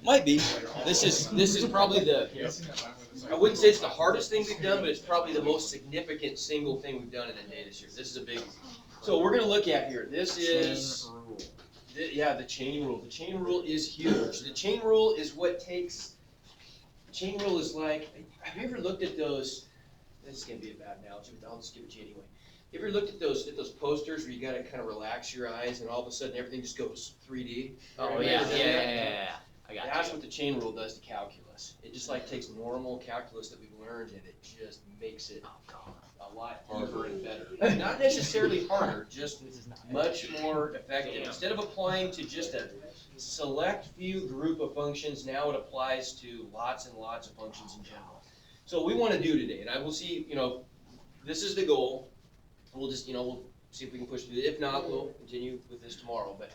Might be. This is probably I wouldn't say it's the hardest thing we've done, but it's probably the most significant single thing we've done in a day this year. This is a big one. So we're gonna look at here. This is the chain rule. The chain rule is huge. The chain rule is what takes. Chain rule is like. Have you ever looked at those? This is gonna be a bad analogy, but I'll just give it to you anyway. You ever looked at those posters where you gotta kind of relax your eyes and all of a sudden everything just goes 3D? Oh yeah. That's what the chain rule does to calculus. It just like takes normal calculus that we've learned and it just makes it a lot harder and better. Not necessarily harder, just much more effective. Instead of applying to just a select few group of functions, now it applies to lots and lots of functions in general. So what we want to do today, and I will see, this is the goal. We'll just, we'll see if we can push through it. If not, we'll continue with this tomorrow. But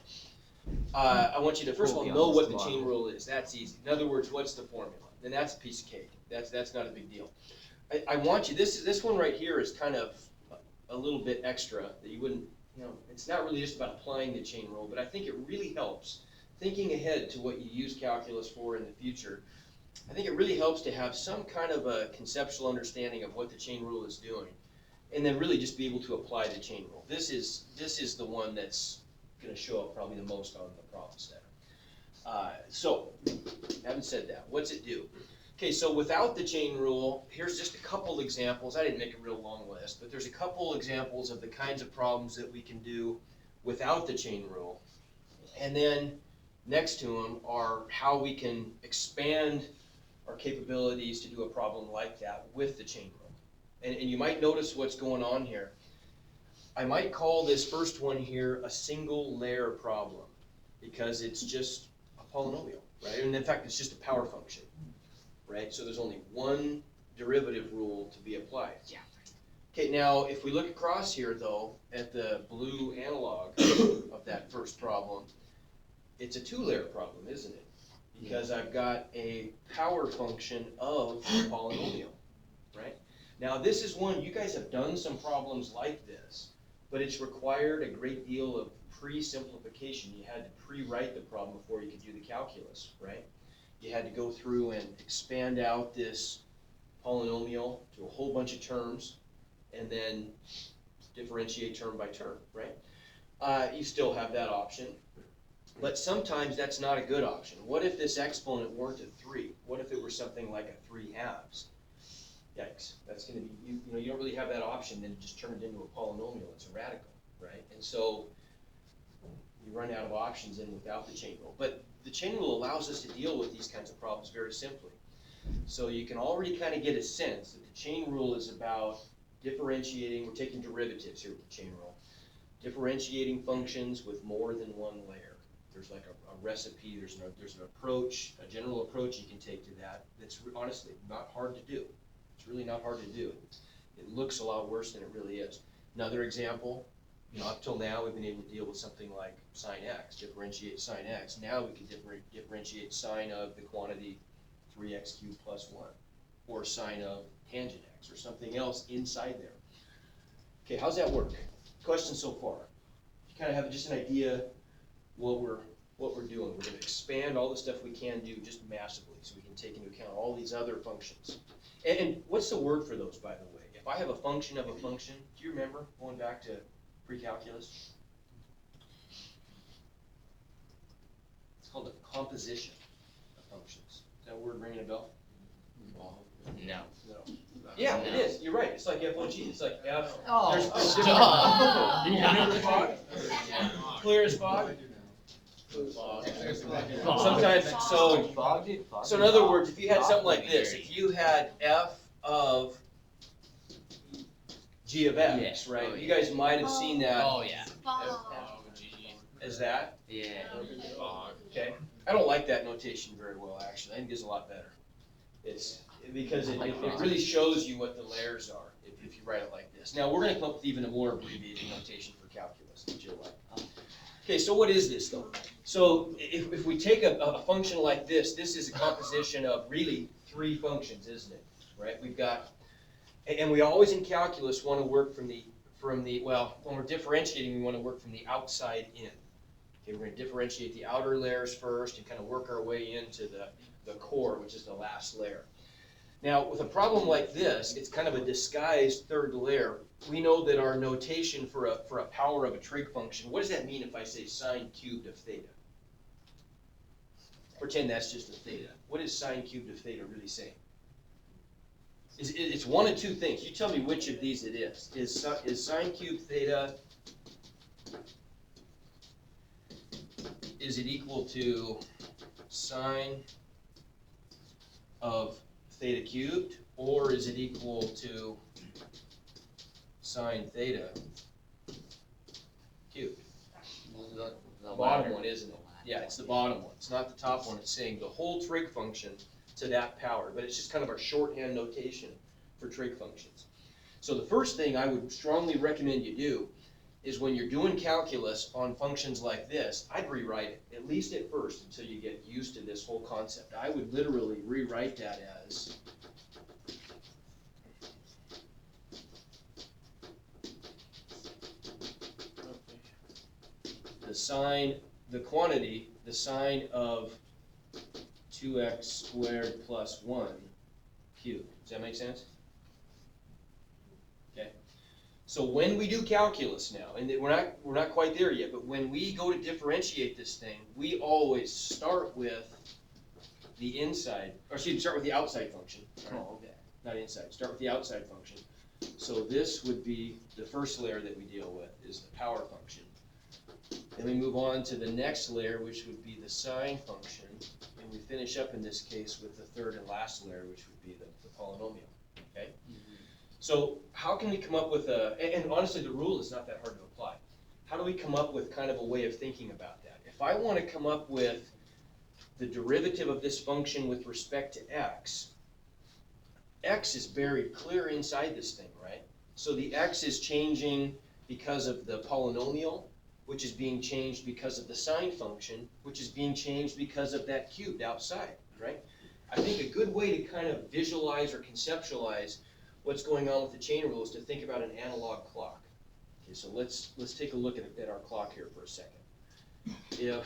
I want you to first of all know what the chain rule is. That's easy. In other words, what's the formula? Then that's a piece of cake. That's not a big deal. I want you. This one right here is kind of a little bit extra that you wouldn't. It's not really just about applying the chain rule, but I think it really helps thinking ahead to what you use calculus for in the future. I think it really helps to have some kind of a conceptual understanding of what the chain rule is doing, and then really just be able to apply the chain rule. This is the one that's going to show up probably the most on the problem set. So, having said that, what's it do? Okay, so without the chain rule, here's just a couple examples. I didn't make a real long list, but there's a couple examples of the kinds of problems that we can do without the chain rule. And then next to them are how we can expand our capabilities to do a problem like that with the chain rule. And you might notice what's going on here. I might call this first one here a single layer problem because it's just a polynomial, right? And in fact, it's just a power function, right? So there's only one derivative rule to be applied. Yeah. Okay, now if we look across here though, at the blue analog of that first problem, it's a two-layer problem, isn't it? Because I've got a power function of a polynomial, right? Now this is one, you guys have done some problems like this, but it's required a great deal of pre-simplification. You had to pre-write the problem before you could do the calculus, right? You had to go through and expand out this polynomial to a whole bunch of terms and then differentiate term by term, right? You still have that option, but sometimes that's not a good option. What if this exponent weren't a 3? What if it were something like a 3/2? Yikes, that's going to be, you don't really have that option, then just turn it into a polynomial. It's a radical, right? And so you run out of options in without the chain rule. But the chain rule allows us to deal with these kinds of problems very simply. So you can already kind of get a sense that the chain rule is about differentiating, we're taking derivatives here with the chain rule, differentiating functions with more than one layer. There's like a recipe, there's an approach, a general approach you can take to that that's honestly not hard to do. It's really not hard to do. It looks a lot worse than it really is. Another example, up till now we've been able to deal with something like sine x, differentiate sine x. Now we can differentiate sine of the quantity 3x cubed plus 1, or sine of tangent x, or something else inside there. Okay, how's that work? Questions so far? You kind of have just an idea what we're doing. We're going to expand all the stuff we can do just massively so we can take into account all these other functions. And what's the word for those, by the way? If I have a function of a function, do you remember going back to pre-calculus? It's called a composition of functions. Is that word ringing a bell? No. Yeah, it is. You're right. It's like F1G. It's like F. Oh, there's stop. Remember fog? Clear as fog? Sometimes, so in other words, if you had something like this, if you had f of g of x, right? Oh, You guys might have seen that. Oh yeah. As that? Yeah. Okay. I don't like that notation very well, actually. I think it's a lot better. It's because it really shows you what the layers are if you write it like this. Now we're going to come up with even a more abbreviated notation for calculus that you'll like. Okay, so what is this though? So if we take a function like this is a composition of really 3 functions, isn't it? Right? We've got, and we always in calculus want to work from the, well, when we're differentiating, we want to work from the outside in. Okay, we're gonna differentiate the outer layers first and kind of work our way into the core, which is the last layer. Now, with a problem like this, it's kind of a disguised third layer. We know that our notation for a power of a trig function, what does that mean if I say sine cubed of theta? Pretend that's just a theta. What is sine cubed of theta really saying? It's one of two things. You tell me which of these it is. Is sine cubed theta, is it equal to sine of theta cubed, or is it equal to sine theta cubed? The bottom one, isn't it? Yeah, it's the bottom one. It's not the top one. It's saying the whole trig function to that power, but it's just kind of our shorthand notation for trig functions. So the first thing I would strongly recommend you do is when you're doing calculus on functions like this, I'd rewrite it, at least at first, until you get used to this whole concept. I would literally rewrite that as the sine, the quantity, the sine of 2x squared plus 1 cubed. Does that make sense? Okay. So when we do calculus now, and we're not quite there yet, but when we go to differentiate this thing, we always start with the inside, or excuse me, start with the outside function. Oh, okay. Not inside. Start with the outside function. So this would be the first layer that we deal with, is the power function. Then we move on to the next layer, which would be the sine function, and we finish up in this case with the third and last layer, which would be the polynomial. Okay. So how can we come up with and honestly the rule is not that hard to apply. How do we come up with kind of a way of thinking about that? If I want to come up with the derivative of this function with respect to x is very clear inside this thing, right? So the x is changing because of the polynomial, which is being changed because of the sine function, which is being changed because of that cubed outside, right? I think a good way to kind of visualize or conceptualize what's going on with the chain rule is to think about an analog clock. Okay, so let's take a look at our clock here for a second. Get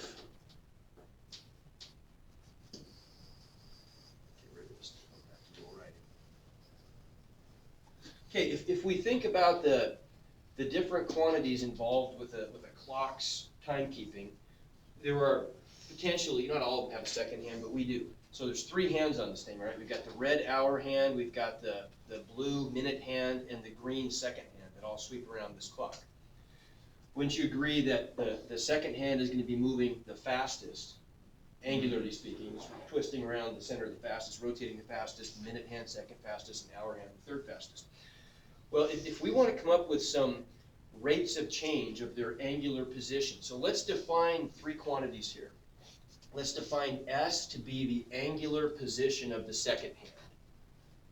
rid of this, dual writing. Okay, if we think about the different quantities involved with a clock's timekeeping, there are potentially, not all of them have a second hand, but we do. So there's three hands on this thing, right? We've got the red hour hand, we've got the blue minute hand, and the green second hand that all sweep around this clock. Wouldn't you agree that the second hand is going to be moving the fastest, angularly speaking, it's twisting around the center of the fastest, rotating the fastest, minute hand second fastest, and hour hand third fastest. Well, if we want to come up with some rates of change of their angular position, so let's define three quantities here. Let's define S to be the angular position of the second hand,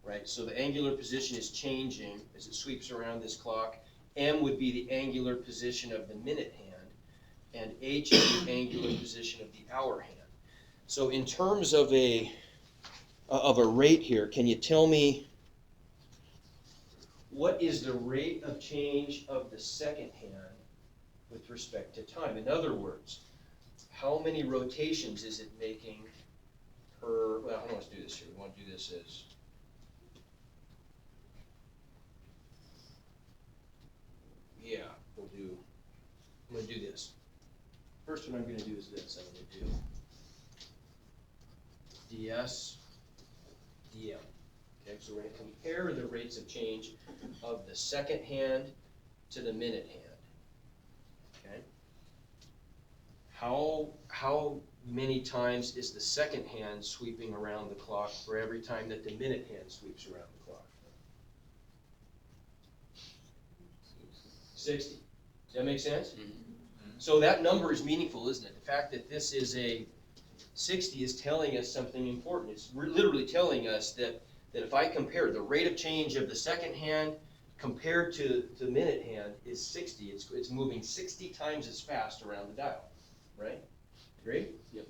right? So the angular position is changing as it sweeps around this clock. M would be the angular position of the minute hand, and H is the angular position of the hour hand. So in terms of a rate here, can you tell me what is the rate of change of the second hand with respect to time? In other words, how many rotations is it making per, well, I don't want to do this here. We want to do this as, yeah, I'm going to do this. First one I'm going to do is this. I'm going to do ds dm. Okay, so we're going to compare the rates of change of the second hand to the minute hand. Okay. How many times is the second hand sweeping around the clock for every time that the minute hand sweeps around the clock? 60. Does that make sense? Mm-hmm. So that number is meaningful, isn't it? The fact that this is a 60 is telling us something important. It's literally telling us that if I compare the rate of change of the second hand compared to the minute hand is 60. It's moving 60 times as fast around the dial, right? Agree? Yep.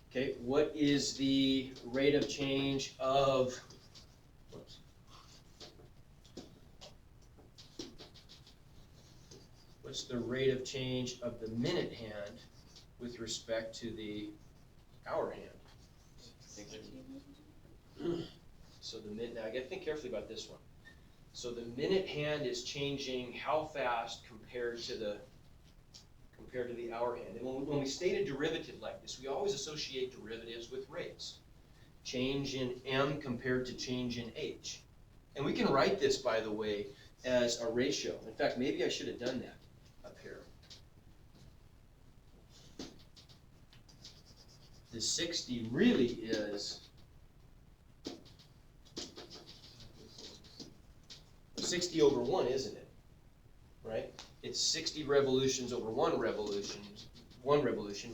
Okay, what is the rate of change of, whoops. What's the rate of change of the minute hand with respect to the hour hand. So now I gotta think carefully about this one. So the minute hand is changing how fast compared to the hour hand. And when we state a derivative like this, we always associate derivatives with rates. Change in m compared to change in h. And we can write this, by the way, as a ratio. In fact, maybe I should have done that up here. The 60 really is 60 over 1, isn't it? Right? It's 60 revolutions over one revolution,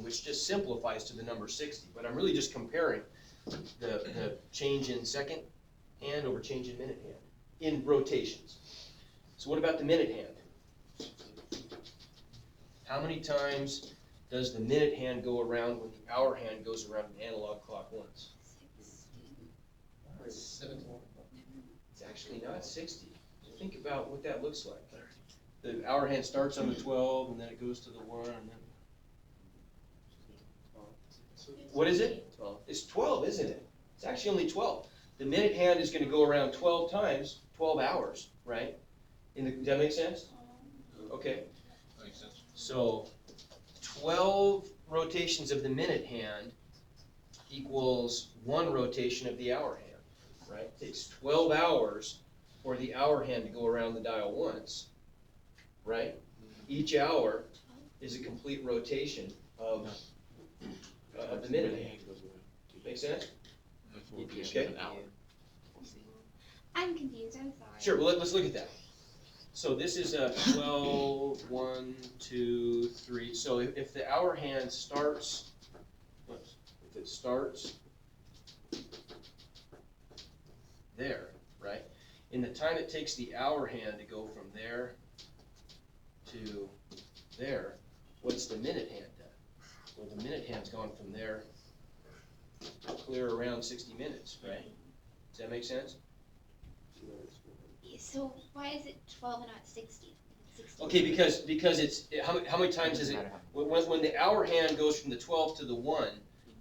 which just simplifies to the number 60. But I'm really just comparing the change in second hand over change in minute hand in rotations. So what about the minute hand? How many times does the minute hand go around when the hour hand goes around an analog clock once? It's actually not 60. Think about what that looks like. The hour hand starts on the 12, and then it goes to the 1, and then... What is it? 12. It's 12, isn't it? It's actually only 12. The minute hand is going to go around 12 times, 12 hours, right? Does that make sense? Okay. Makes sense. So 12 rotations of the minute hand equals 1 rotation of the hour hand, right? It takes 12 hours for the hour hand to go around the dial once, right? Each hour is a complete rotation of the minute hand. Make sense? Okay. I'm confused, I'm sorry. Sure, well, let's look at that. So this is a 12, 1, 2, 3. So if the hour hand starts, if it starts there, right? In the time it takes the hour hand to go from there to there, what's the minute hand done? Well, the minute hand's gone from there clear around 60 minutes, right? Does that make sense? So why is it 12 and not 60? 60. Okay, because it's, how many times is it, when the hour hand goes from the 12 to the 1,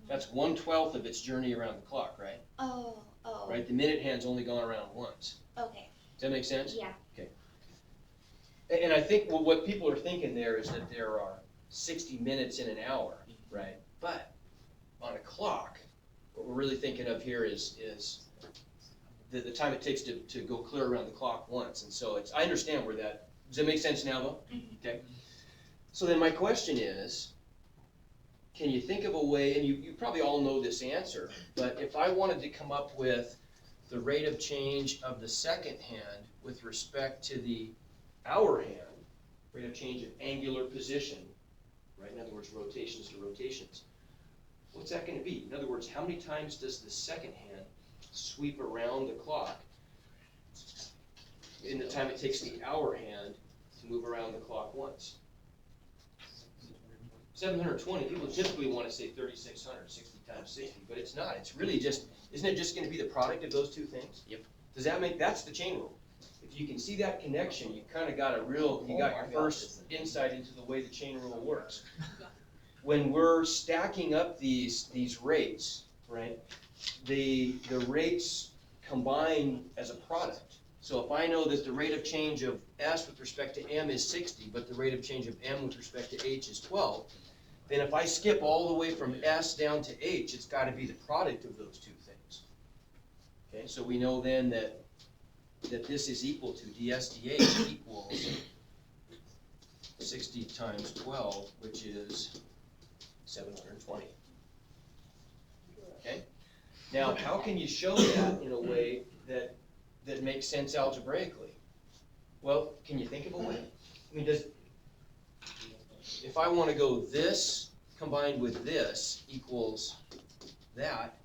that's 1/12 of its journey around the clock, right? Oh. Right, the minute hand's only gone around once. Okay. Does that make sense? Yeah. And I think what people are thinking there is that there are 60 minutes in an hour, right? But on a clock, what we're really thinking of here is the time it takes to go clear around the clock once. And so I understand where that, does that make sense now though? Okay. So then my question is, can you think of a way, and you probably all know this answer, but if I wanted to come up with the rate of change of the second hand with respect to the hour hand, rate of change of angular position, right? In other words, rotations to rotations. What's that going to be? In other words, how many times does the second hand sweep around the clock in the time it takes the hour hand to move around the clock once? 720. People typically want to say 3,600, 60 times 60, but it's not. It's really just, isn't it just going to be the product of those two things? Yep. Does that make, that's the chain rule. If you can see that connection, you kind of got a real, you got your first insight into the way the chain rule works. When we're stacking up these rates, right, the rates combine as a product. So if I know that the rate of change of S with respect to M is 60, but the rate of change of M with respect to H is 12, then if I skip all the way from S down to H, it's got to be the product of those two things. Okay, so we know then that this is equal to ds dh equals 60 times 12, which is 720. Okay? Now, how can you show that in a way that makes sense algebraically? Well, can you think of a way? I mean, if I want to go this combined with this equals that,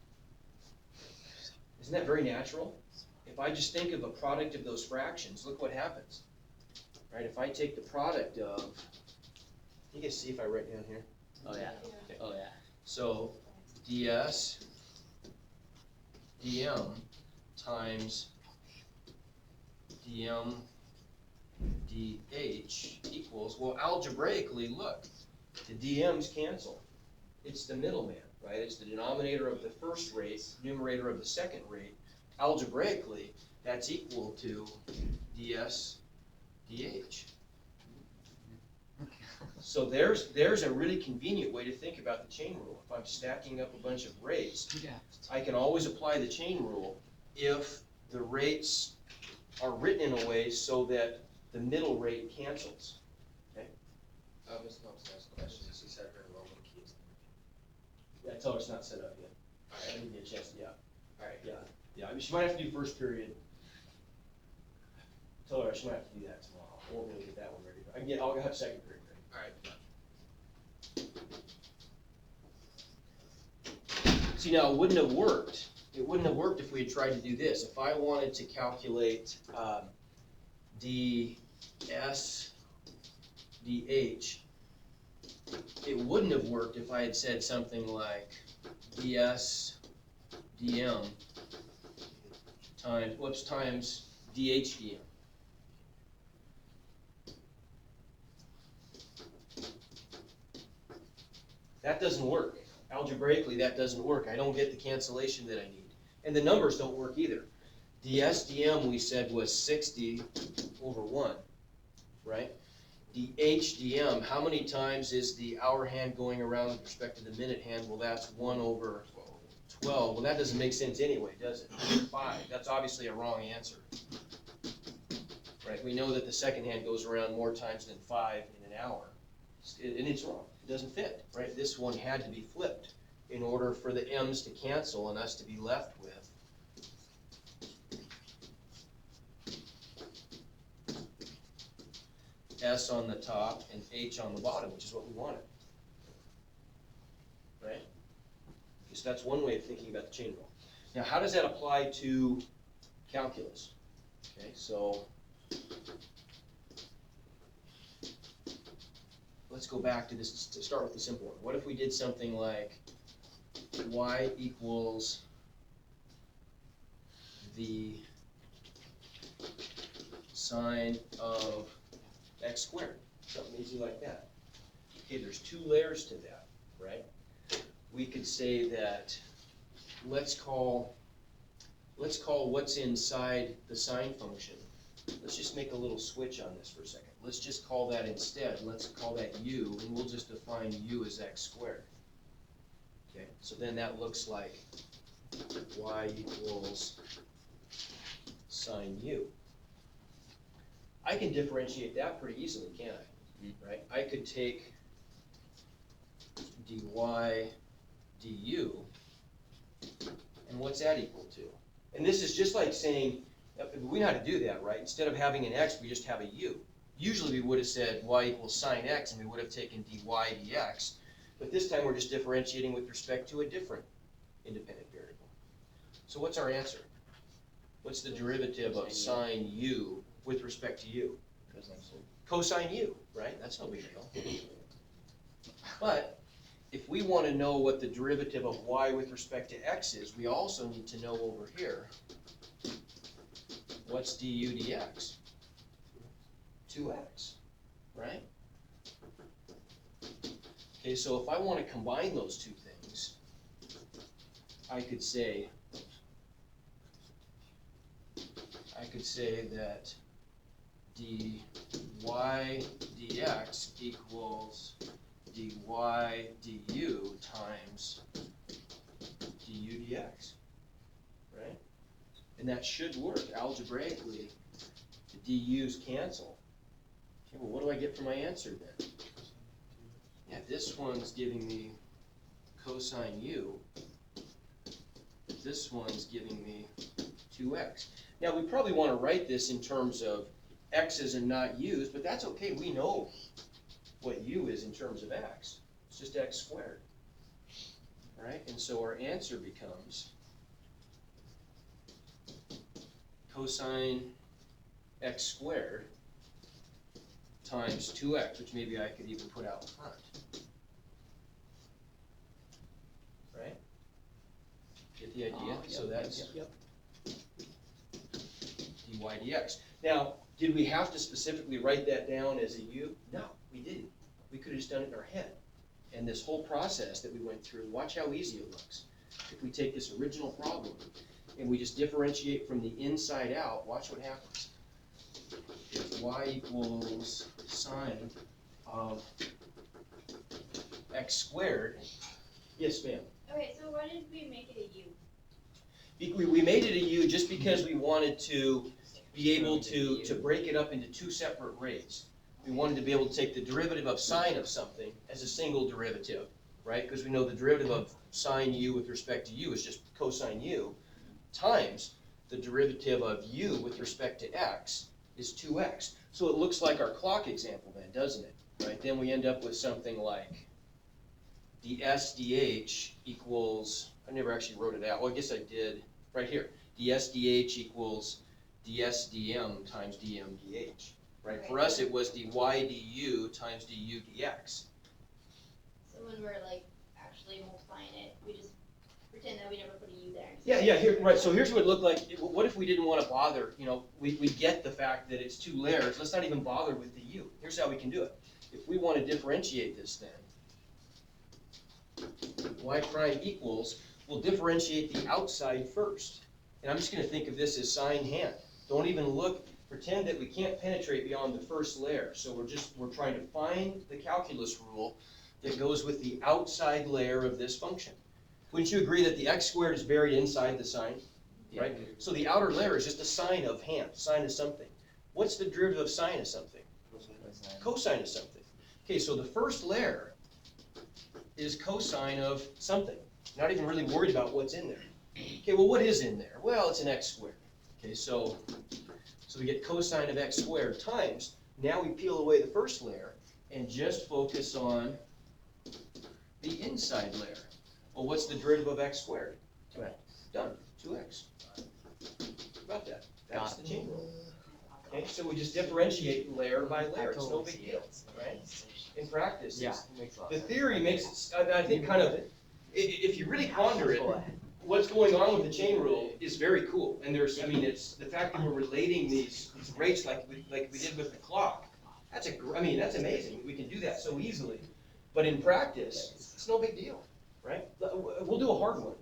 isn't that very natural? If I just think of a product of those fractions, look what happens. Right? If I take the product of, you can see if I write down here. Oh yeah. Oh yeah. So ds dm times dm dh equals, well, algebraically, look, the dm's cancel. It's the middleman, right? It's the denominator of the first rate, numerator of the second rate. Algebraically, that's equal to ds dh. So there's a really convenient way to think about the chain rule. If I'm stacking up a bunch of rates, I can always apply the chain rule if the rates are written in a way so that the middle rate cancels. Ms. Phelps has questions, she said her Roman keys. Yeah, tell her it's not set up yet. Alright, I give you a chance, yeah. alright. Yeah, I mean, she might have to do first period. Tell her she might have to do that tomorrow. I won't be able to get that one ready. I'll have second period ready. Alright. See, now, it wouldn't have worked. It wouldn't have worked if we had tried to do this. If I wanted to calculate ds dh, it wouldn't have worked if I had said something like ds dm times dh dm. That doesn't work. Algebraically, that doesn't work. I don't get the cancellation that I need. And the numbers don't work either. ds dm we said was 60 over 1, right? dh dm, how many times is the hour hand going around with respect to the minute hand? Well, that's 1 over 12. Well, that doesn't make sense anyway, does it? 5. That's obviously a wrong answer. Right? We know that the second hand goes around more times than 5 in an hour. And it's wrong. It doesn't fit, right? This one had to be flipped in order for the m's to cancel and us to be left with s on the top and h on the bottom, which is what we wanted, right? So that's one way of thinking about the chain rule. Now, how does that apply to calculus? Okay, so let's go back to this to start with the simple one. What if we did something like y equals the sine of x squared? Something easy like that. Okay, there's 2 layers to that, right? We could say that let's call what's inside the sine function. Let's just make a little switch on this for a second. Let's just call that instead, let's call that u, and we'll just define u as x squared. Okay, so then that looks like y equals sine u. I can differentiate that pretty easily, can't I? Right? I could take dy du, and what's that equal to? And this is just like saying, we know how to do that, right? Instead of having an x, we just have a u. Usually we would have said y equals sine x, and we would have taken dy dx, but this time we're just differentiating with respect to a different independent variable. So what's our answer? What's the derivative of sine u with respect to u? Cosine u, right? That's no big deal. But if we want to know what the derivative of y with respect to x is, we also need to know over here, what's du dx? 2x, right? Okay, so if I want to combine those two things, I could say that dy dx equals dy du times du dx, right? And that should work algebraically. The du's cancel. Okay, well, what do I get for my answer then? Yeah, this one's giving me cosine u. This one's giving me 2x. Now, we probably want to write this in terms of x's and not u's, but that's okay. We know what u is in terms of x. It's just x squared. All right, and so our answer becomes cosine x squared times 2x, which maybe I could even put out front. Right? Get the idea? So that's dy dx. Now, did we have to specifically write that down as a u? No, we didn't. We could have just done it in our head. And this whole process that we went through, watch how easy it looks. If we take this original problem and we just differentiate from the inside out, watch what happens. If y equals sine of x squared, yes ma'am. Okay, so why did we make it a U? We made it a u just because we wanted to be able to break it up into two separate rates. We wanted to be able to take the derivative of sine of something as a single derivative, right? Because we know the derivative of sine u with respect to u is just cosine u, times the derivative of u with respect to x is 2x. So it looks like our clock example then, doesn't it? Right? Then we end up with something like ds dh equals, I never actually wrote it out. Well, I guess I did right here. ds dh equals ds dm times dm dh. Right? For us, it was dy du times du dx. So when we're like actually multiplying it, we just pretend that we never put a U there. Yeah, here, right, so here's what it looked like. What if we didn't want to bother, we get the fact that it's two layers, let's not even bother with the u. Here's how we can do it. If we want to differentiate this then, y prime equals, we'll differentiate the outside first. And I'm just going to think of this as sine hand. Don't even look, pretend that we can't penetrate beyond the first layer. So we're trying to find the calculus rule that goes with the outside layer of this function. Wouldn't you agree that the x squared is buried inside the sine, right? So the outer layer is just a sine of hand, sine of something. What's the derivative of sine of something? Cosine of something. Okay, so the first layer is cosine of something. Not even really worried about what's in there. Okay, well, what is in there? Well, it's an x squared. Okay, so we get cosine of x squared times, now we peel away the first layer and just focus on the inside layer. Well, what's the derivative of x squared? 2x. Done, 2x. About that. That's the chain rule. Okay, so we just differentiate layer by layer. It's no big deal, right? In practice, Yeah, it's- it makes a lot the of sense. theory makes it, I think, kind of, if you really ponder it, what's going on with the chain rule is very cool. And there's, it's the fact that we're relating these rates like we did with the clock. That's that's amazing. We can do that so easily. But in practice, it's no big deal, right? We'll do a hard one.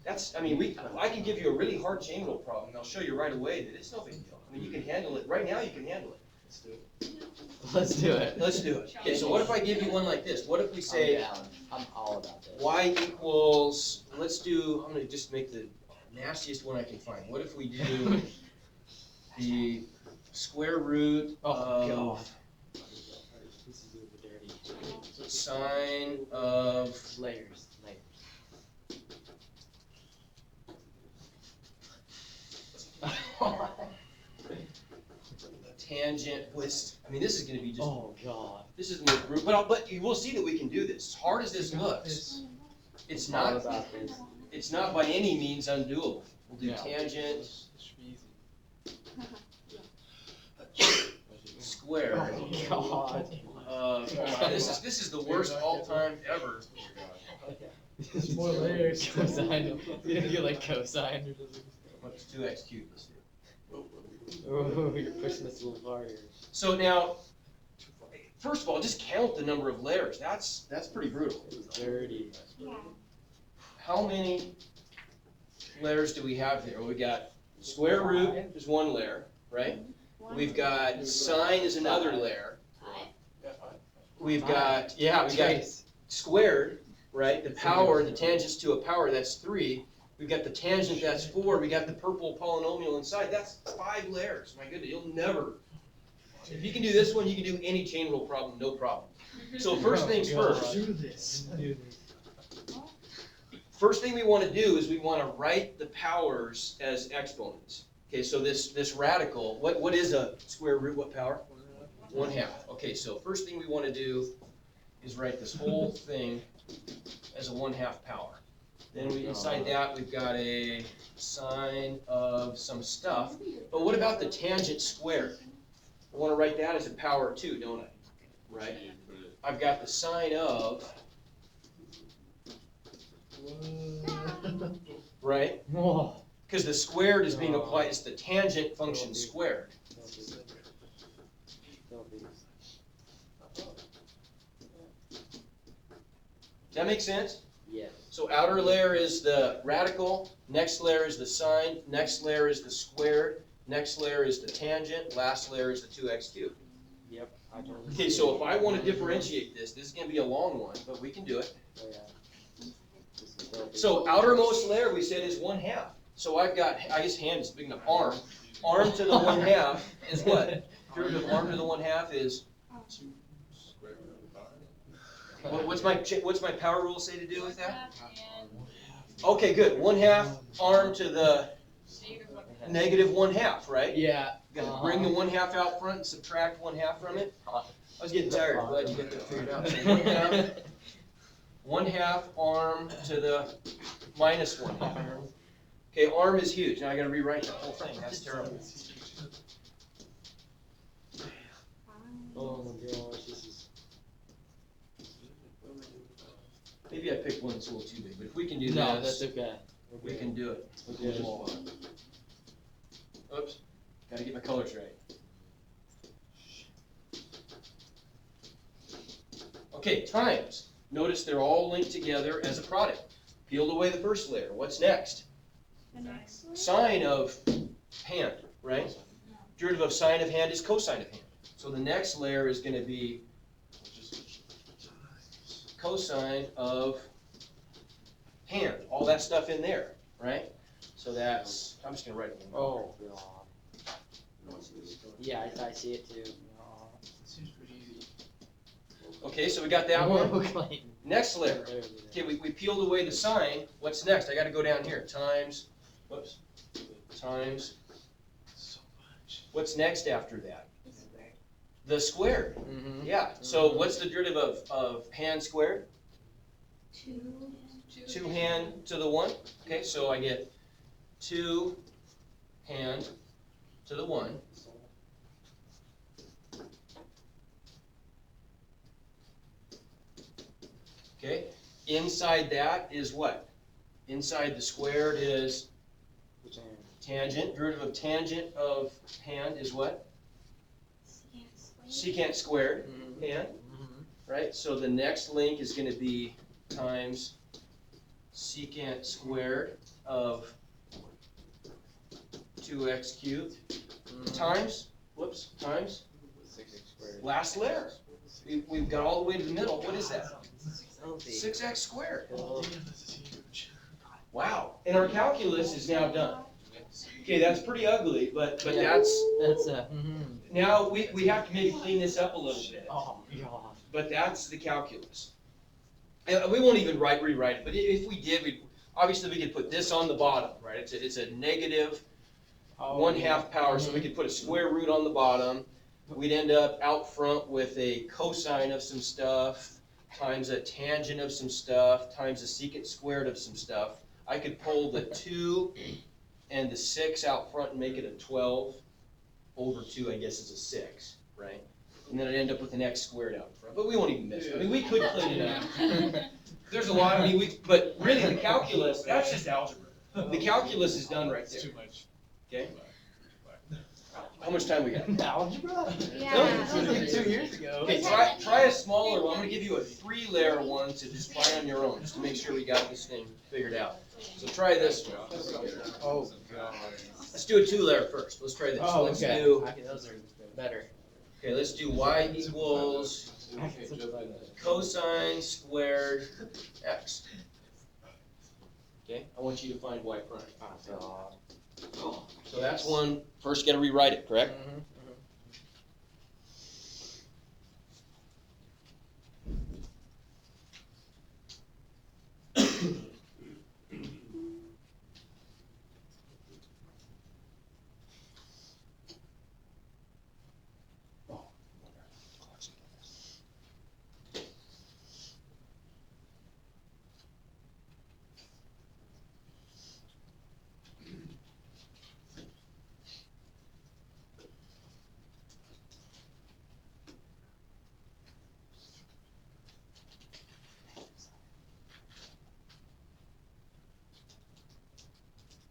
I can give you a really hard chain rule problem, and I'll show you right away that it's no big deal. You can handle it. Right now, you can handle it. Let's do it. Let's do it. Okay, so what if I give you one like this? What if we say I'm down. I'm all about this. y equals, I'm gonna just make the nastiest one I can find. What if we do the square root of This is the dirty sine of layers. tangent with, this is gonna be just, Oh God. this is gonna be brutal, but you will see that we can do this. As hard as this looks, it's I'm all not, about this. it's not by any means undoable. We'll do Yeah. tangent This should be easy. square God. this is the worst all-time ever. There's more layers. Cosine. You don't get like cosine. What's 2x cubed? Let's do it. Oh, you're pushing this a little far here. So now, first of all, just count the number of layers. That's pretty brutal. It was dirty. Yeah. How many layers do we have here? We got square root is one layer, right? We've got sine is another layer. We've got we got Trace. squared, right? The power, the tangents to a power, that's 3. We've got the tangent, that's 4. We got the purple polynomial inside, that's 5 layers. My goodness, you'll never. If you can do this one, you can do any chain rule problem, no problem. So first things first. Do this. First thing we want to do is we want to write the powers as exponents. Okay, so this radical, what is a square root? What power? 1/2. Okay, so first thing we want to do is write this whole thing as a 1/2 power. Then inside that we've got a sine of some stuff. But what about the tangent squared? I want to write that as a power too, don't I? Right? I've got the sine of, right? Whoa. Because the squared is being applied, it's the tangent function squared. that make sense? Yeah. So outer layer is the radical, next layer is the sine, next layer is the squared, next layer is the tangent, last layer is the 2x cubed. Yep. I totally Okay, see so it. if I want to differentiate this is going to be a long one, but we can do it. Oh, yeah. So outermost layer we said is 1/2. So I've got, I guess hand is big enough, arm. Arm to the 1/2 is what? Derivative of arm to the 1/2 is, what's my power rule say to do with that? Okay, good, 1/2 arm to the negative 1/2, right? Yeah. Gonna bring the 1/2 out front and subtract 1/2 from it. I was getting tired, glad you got that figured out. So 1/2 arm to the minus 1/2. Okay, arm is huge, now I gotta rewrite the whole thing, that's terrible. Oh my gosh, this is. Maybe I picked one that's a little too big, but if we can do No, that's this, okay. we can do it. Look Yeah. at this wall. Oops, gotta get my colors right. Okay, times. Notice they're all linked together as a product. Peeled away the first layer. What's next? The next one? Sine of hand, right? Derivative of sine of hand is cosine of hand. So the next layer is gonna be cosine of hand. All that stuff in there, right? So that's, I'm just gonna write it. Oh god. Yeah, I see it too. Oh. Seems pretty easy. Okay, so we got that one. Okay. Next layer. Okay, we peeled away the sine. What's next? I gotta go down here. Times, whoops, times. So much. What's next after that? The squared. The squared. Mm-hmm. Yeah, so what's the derivative of hand squared? 2. 2 hand to the 1. Okay, so I get 2 hand to the 1. Okay, inside that is what? Inside the squared is tangent. Derivative of tangent of hand is what? Secant squared hand, right? So the next link is going to be times secant squared of 2x cubed times, whoops, times 6x squared. last layer. We've got all the way to the middle. What is that? 6x squared. Oh. Damn, this is huge. Wow. And our calculus is now done. Okay, that's pretty ugly, but Yeah. that's, That's now we have to maybe clean this up a little bit. oh god. But that's the calculus. And we won't even rewrite it, but if we did, obviously we could put this on the bottom, right? It's a negative Oh, 1/2 power, so we could put a square root on the bottom. We'd end up out front with a cosine of some stuff, times a tangent of some stuff, times a secant squared of some stuff. I could pull the 2 and the 6 out front and make it a 12 over 2, I guess, is a 6, right? And then I'd end up with an x squared out front, but we won't even mess with it. I mean, we could clean it up. There's a lot, I mean, but really the calculus, that's just algebra. The calculus is done right It's there, too much. okay? How much time we got? Algebra? Yeah. This was like 2 years ago. Okay, try a smaller one. I'm gonna give you a 3-layer one to just try on your own, just to make sure we got this thing figured out. So try this one. Oh god. Let's do a 2-layer first. Let's try this. Oh, Let's okay. do, Those are better. okay, let's do y equals cosine squared x. Okay, I want you to find y prime. Oh god. So that's one, first gotta rewrite it, correct?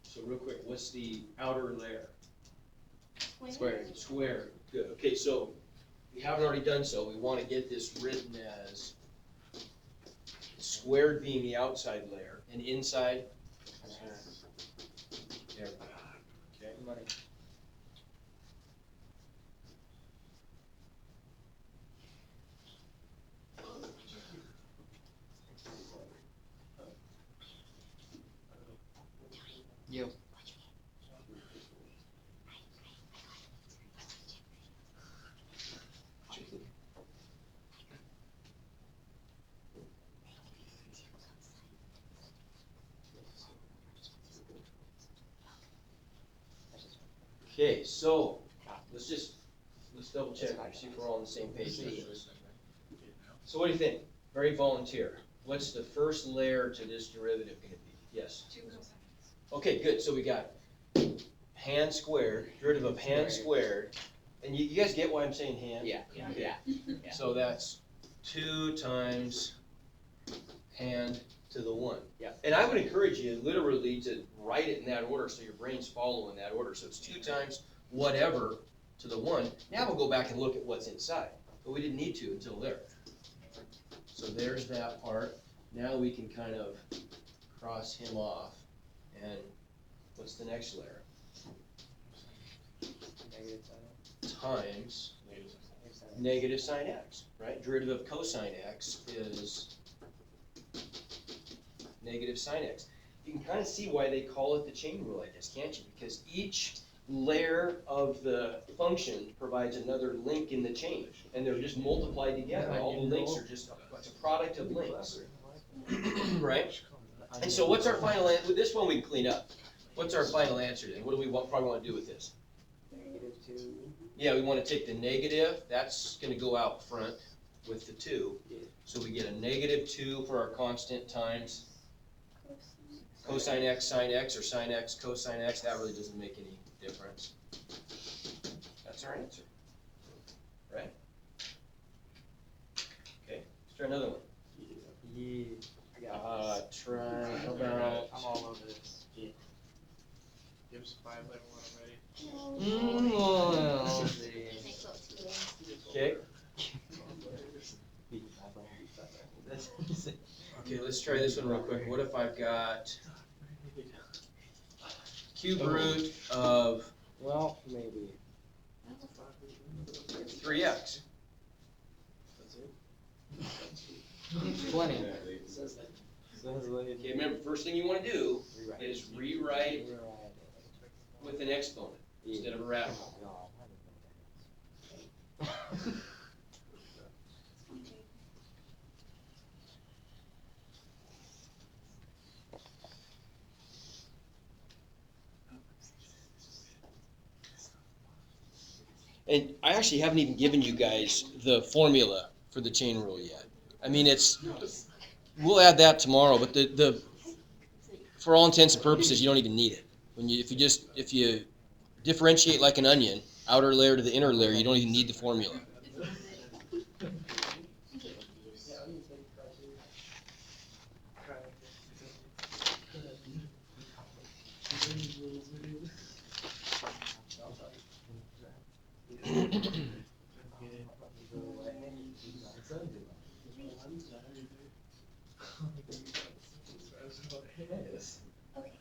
So real quick, what's the outer layer? Squared. Squared, good. Okay, so we haven't already done so. We want to get this written as squared being the outside layer, and inside, there. Okay. Money. You. Okay, so, let's double check here, see if we're all on the same page. So what do you think? Very volunteer. What's the first layer to this derivative gonna be? Yes? 2 cosines. Okay, good, so we got hand squared, derivative of hand squared, and you guys get why I'm saying hand? Yeah, Okay. yeah. So that's 2 times hand to the 1. Yeah. And I would encourage you literally to write it in that order so your brain's following that order. So it's 2 times whatever to the 1. Now we'll go back and look at what's inside, but we didn't need to until there. So there's that part. Now we can kind of cross him off. And what's the next layer? Negative sign. Times negative sine x, right? Derivative of cosine x is negative sine x. You can kind of see why they call it the chain rule, I guess, can't you? Because each layer of the function provides another link in the chain, and they're just multiplied together. All the links are just, it's a product of links, right? And so what's our final answer? With this one we can clean up. What's our final answer then? What do we probably want to do with this? Negative 2. Yeah, we want to take the negative, that's going to go out front with the 2. So we get a negative 2 for our constant times cosine x sine x, or sine x cosine x. That really doesn't make any difference. That's our answer, right? Okay, let's try another one. Yeah. I got this. Try, how about, I'm all over this. Give us a 5-letter one already. Nice little two layers. okay. Okay, let's try this one real quick. What if I've got cube root of Well, maybe. 3x? Plenty. Okay, remember, first thing you want to do is rewrite with an exponent instead of a radical. And I actually haven't even given you guys the formula for the chain rule yet. I mean, we'll add that tomorrow, but for all intents and purposes, you don't even need it. If you differentiate like an onion, outer layer to the inner layer, you don't even need the formula. Okay.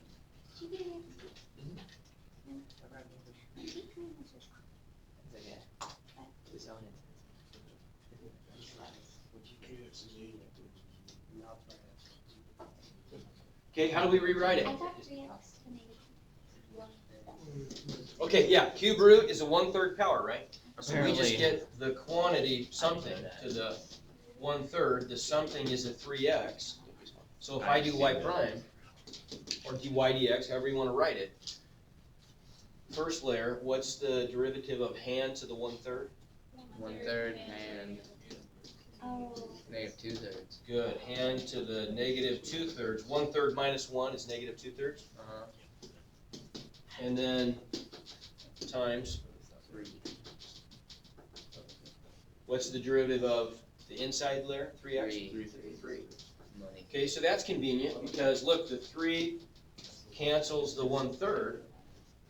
Did you get it? Okay, how do we rewrite it? I thought 3x to negative 1. Okay, yeah, cube root is a 1/3 power, right? So we just Apparently. get the quantity something to the 1/3. The something is a 3x. So if I do y prime, or dy dx, however you want to write it, first layer, what's the derivative of hand to the 1/3? 1/3 and Oh. negative 2/3. Good, hand to the negative 2/3. 1/3 minus 1 is negative 2/3. Uh-huh. And then times, 3. what's the derivative of the inside layer? 3x? 3. Money. Okay, so that's convenient because look, the 3 cancels the 1/3,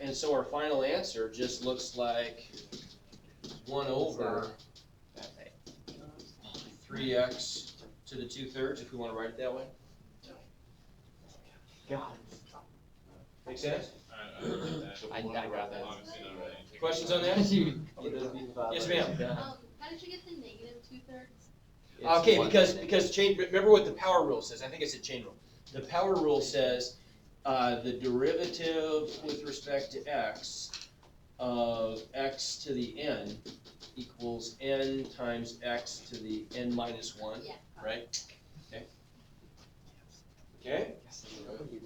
and so our final answer just looks like 1/3x to to the 2/3, if we wanna write it that way. God. Make sense? I got that. Questions on that? Yes, ma'am. How did you get the negative 2/3? Okay, because chain, remember what the power rule says, I think I said chain rule. The power rule says, the derivative with respect to x of x to the n equals n times x to the n minus one, Yeah. right? Okay. Okay?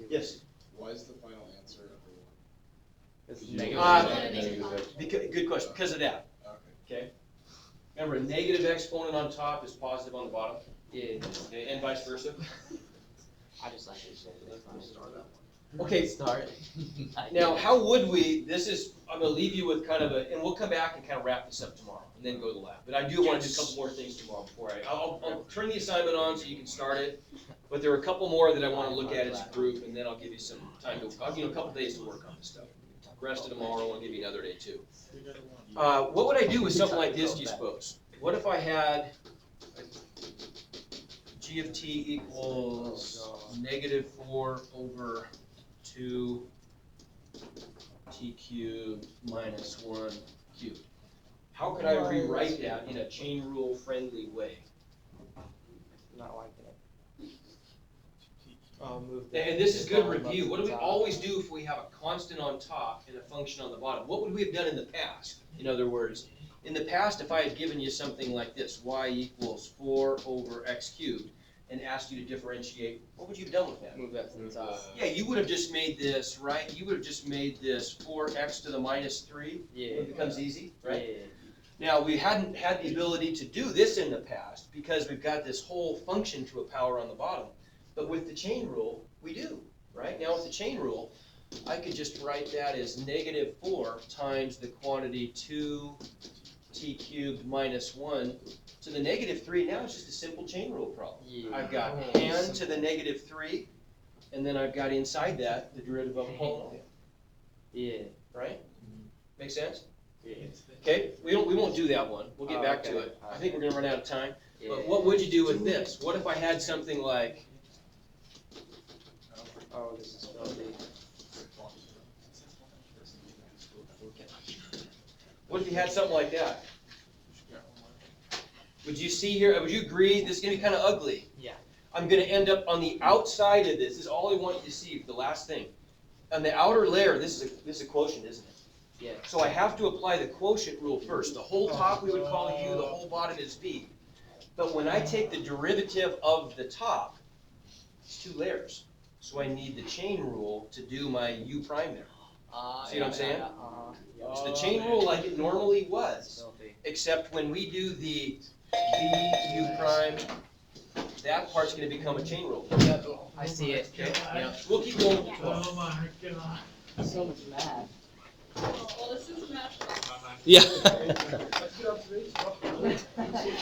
Yes? Why is the final answer number one? It's You- negative. Good question, because of that, Okay. okay? Remember, a negative exponent on top is positive on the bottom, Yeah. okay, and vice versa. I just like it. Okay, Start. now, how would we, I'm gonna leave you with kind of and we'll come back and kind of wrap this up tomorrow, and then go to the lab. But I do wanna do a couple more things tomorrow before I'll turn the assignment on so you can start it. But there are a couple more that I wanna look at as a group, and then I'll give you some time I'll give you a couple days to work on this stuff. Rest of tomorrow, I'll give you another day too. What would I do with something like this, do you suppose? What if I had g of t equals -4 over 2 t cubed minus 1 cubed? How could I rewrite that in a chain rule friendly way? Not liking it. I'll move that. And this is good review. What do we always do if we have a constant on top and a function on the bottom? What would we have done in the past? In other words, in the past, if I had given you something like this, y equals 4 over x cubed, and asked you to differentiate, what would you have done with that? Move that to the top. Yeah, you would have just made this, right? You would have just made this 4x to the minus 3. Yeah. It becomes easy, right? Yeah. Now, we hadn't had the ability to do this in the past because we've got this whole function to a power on the bottom. But with the chain rule, we do, right? Now with the chain rule, I could just write that as -4 times the quantity 2t cubed minus 1 to the -3. Now it's just a simple chain rule problem. Yeah. I've got hand to the -3, and then I've got inside that the derivative of a polynomial, Yeah. right? Make sense? Yeah. Okay, we won't do that one. We'll get Oh, back to okay. it. I think we're gonna run out of time. Yeah. But what would you do with this? What if I had something like, Oh, this is filthy. what if you had something like that? Would you see here, would you agree, this is gonna be kinda ugly? Yeah. I'm gonna end up on the outside of this is all I want you to see, the last thing. On the outer layer, this is a quotient, isn't it? Yeah. So I have to apply the quotient rule first. The whole top we would call u, the whole bottom is v. But when I take the derivative of the top, it's 2 layers. So I need the chain rule to do my u prime there. See what I'm saying? It's the chain rule like it normally was, Filthy. except when we do the v u prime, that part's gonna become a chain rule. I see it. Okay? Yeah. We'll keep going with 12. Oh my god. So much math. Well, this is math. Yeah. That's good observation.